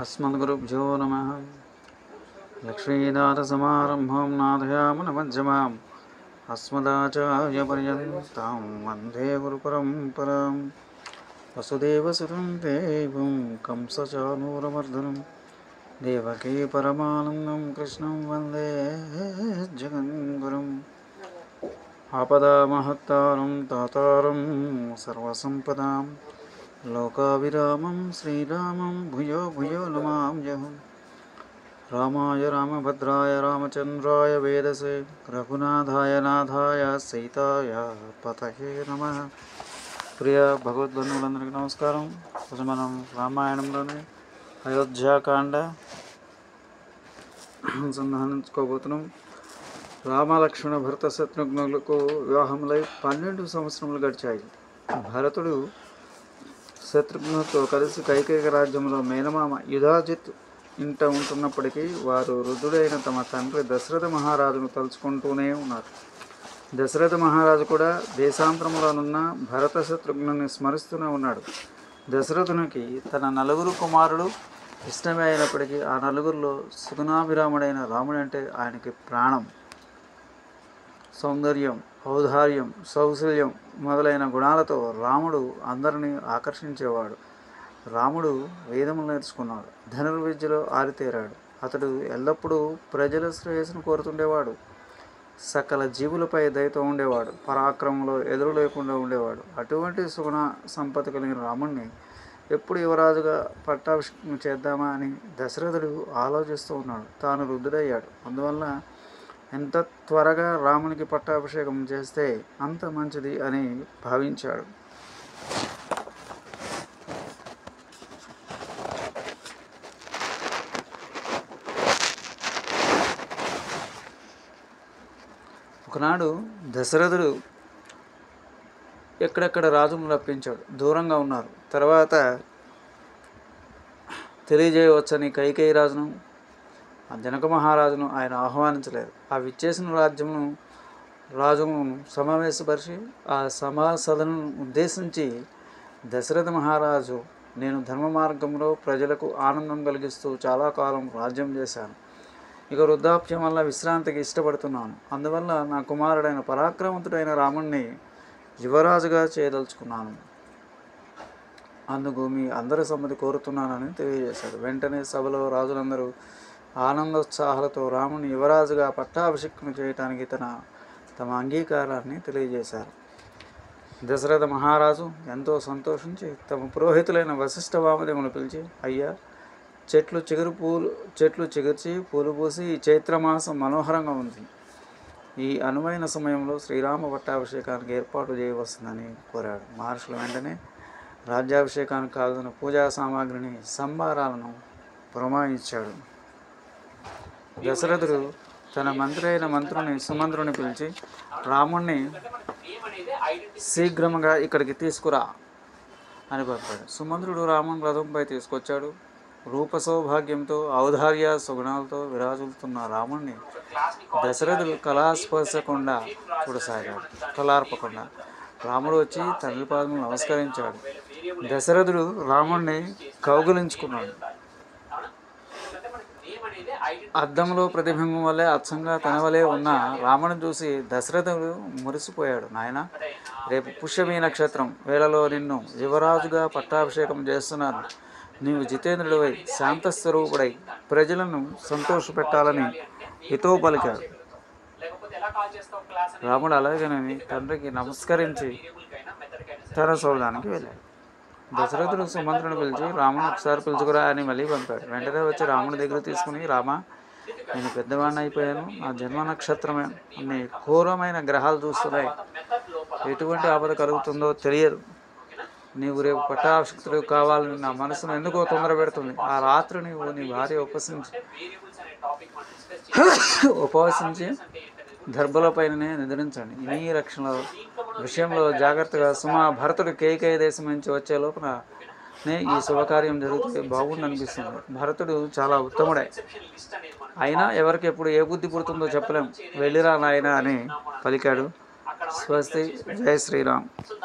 अस्मद्गुरुभ्यो नमः। लक्ष्मीनाथसमारम्भां नाथयामुनमध्यमाम् अस्मदाचार्यपर्यन्तां वन्दे गुरुपरम्परां। वसुदेवसुतं देवं कंसचानूरमर्दनं देवकी परमानन्दं कृष्णं वन्दे जगद्गुरुम्। आपदामहत्तारं तातारं सर्वसम्पदां लोकाभिरामं श्रीरामं भूयो भूयो नमाम्यहम्। रामाय रामभद्राय रामचन्द्राय वेदसे रघुनाथाय नाथाय सीताय पतये नमः। ప్రియ భగవద్బంధువులందరికీ నమస్కారం. ఈరోజు మనం రామాయణంలోని అయోధ్యాకాండ అనుసంధానించుకోబోతున్నాం. రామలక్ష్మణ భరత శత్రుఘ్నులకు వివాహములై 12 సంవత్సరములు గడిచాయి. భరతుడు శత్రుఘ్నులతో కలిసి కైకేయ రాజ్యంలో మేనమామ యుధాజిత్ ఇంట ఉంటున్నప్పటికీ వారు వృద్ధుడైన తమ తండ్రి దశరథ మహారాజును తలుచుకుంటూనే ఉన్నారు. దశరథ మహారాజు కూడా దేశాంతరంలోనున్న భరత శత్రుఘ్నుని స్మరిస్తూనే ఉన్నాడు. దశరథునికి తన 4 కుమారులు ఇష్టమే అయినప్పటికీ ఆ నలుగురిలో సుగుణాభిరాముడైన రాముడంటే ఆయనకి ప్రాణం. సౌందర్యం, ఔదార్యం, సౌశల్యం మొదలైన గుణాలతో రాముడు అందరినీ ఆకర్షించేవాడు. రాముడు వేదములు నేర్చుకున్నాడు, ధనుర్విద్యలో ఆరితేరాడు. అతడు ఎల్లప్పుడూ ప్రజల శ్రేయస్సును కోరుతుండేవాడు. సకల జీవులపై దయతో ఉండేవాడు. పరాక్రమంలో ఎదురు లేకుండా ఉండేవాడు. అటువంటి సుగుణ సంపత్తి కలిగిన రాముణ్ణి ఎప్పుడు యువరాజుగా పట్టాభిషేకం చేద్దామా అని దశరథుడు ఆలోచిస్తూ ఉన్నాడు. తాను వృద్ధుడయ్యాడు. అందువల్ల ఎంత త్వరగా రామునికి పట్టాభిషేకం చేస్తే అంత మంచిది అని భావించాడు. ఒకనాడు దశరథుడు ఎక్కడెక్కడ రాజును రప్పించాడు. దూరంగా ఉన్నారు. తర్వాత తెలియజేయవచ్చని కైకేయి రాజును, జనక మహారాజును ఆయన ఆహ్వానించలేదు. ఆ విచ్చేసిన రాజును సమావేశపరిచి ఆ సభను ఉద్దేశించి దశరథ మహారాజు, నేను ధర్మ మార్గంలో ప్రజలకు ఆనందం కలిగిస్తూ చాలా కాలం రాజ్యం చేశాను. ఇక వృద్ధాప్యం వల్ల విశ్రాంతికి ఇష్టపడుతున్నాను. అందువల్ల నా కుమారుడైన పరాక్రమవంతుడైన రాముణ్ణి యువరాజుగా చేయదలుచుకున్నాను. అందుకు మీ అందరి సమ్మతి కోరుతున్నానని తెలియజేశాడు. వెంటనే సభలో రాజులందరూ ఆనందోత్సాహాలతో రాముని యువరాజుగా పట్టాభిషేకం చేయటానికి తమ అంగీకారాన్ని తెలియజేశారు. దశరథ మహారాజు ఎంతో సంతోషించి తమ పురోహితులైన వశిష్ఠ వామదేవుని పిలిచి, అయ్యా, చెట్లు చిగుర్చి పూలు పూసి ఈ చైత్రమాసం మనోహరంగా ఉంది. ఈ అనువైన సమయంలో శ్రీరామ పట్టాభిషేకానికి ఏర్పాటు చేయవలసిందని కోరాడు. మహర్షులు వెంటనే రాజ్యాభిషేకానికి కావాల్సిన పూజా సామాగ్రిని, సంభారాలను పురమాయించాడు. దశరథుడు తన మంత్రి అయిన సుమంత్రుని పిలిచి, రాముణ్ణి శీఘ్రముగా ఇక్కడికి తీసుకురా అని పంపాడు. సుమంత్రుడు రాముని రథంపై తీసుకొచ్చాడు. రూప సౌభాగ్యంతో, ఔదార్య సుగుణాలతో విరాజులుతున్న రాముణ్ణి దశరథుడు కళార్పకుండా రాముడు వచ్చి తండ్రి పాదములు నమస్కరించాడు. దశరథుడు రాముణ్ణి కౌగిలించుకున్నాడు. అద్దంలో ప్రతిబింబం వల్లే అచ్చంగా తన వలె ఉన్న రాముని చూసి దశరథుడు మురిసిపోయాడు. నాయన, రేపు పుష్యమీ నక్షత్రం వేళలో నిన్ను యువరాజుగా పట్టాభిషేకం చేస్తున్నాను. నీవు జితేంద్రుడివై శాంతస్వరూపుడై ప్రజలను సంతోషపెట్టాలని హితో పలికాడు. రాముడు అలాగేనని తండ్రికి నమస్కరించి తన సౌదానికి వెళ్ళాడు. దశరథుడు సుమంత్రుని పిలిచి, రాముని ఒకసారి పిలుచుకురా అని మళ్ళీ పంపాడు. వెంటనే వచ్చి రాముని దగ్గర తీసుకుని, రామా, నేను పెద్దవాడిని అయిపోయాను. నా జన్మ నక్షత్రమే అన్ని ఘోరమైన గ్రహాలు చూస్తున్నాయి. ఎటువంటి ఆపద కలుగుతుందో తెలియదు. నీవు రేపు పట్టాభిషిక్తుడు కావాలని నా మనసును ఎందుకో తొందర పెడుతుంది. ఆ రాత్రి నీ భార్య ఉపవసించి దర్భలపైననే నిద్రించండి. నీ రక్షణ విషయంలో జాగ్రత్తగా భరతుడు కేకేయ దేశం నుంచి వచ్చే లోపలనే ఈ శుభకార్యం జరిగితే బాగుండనిపిస్తుంది. భరతుడు చాలా ఉత్తముడే. అయినా ఎవరికి ఎప్పుడు ఏ బుద్ధి పుడుతుందో చెప్పలేం. వెళ్ళిరా నాయన అని పలికాడు. స్వస్తి. జై శ్రీరామ్.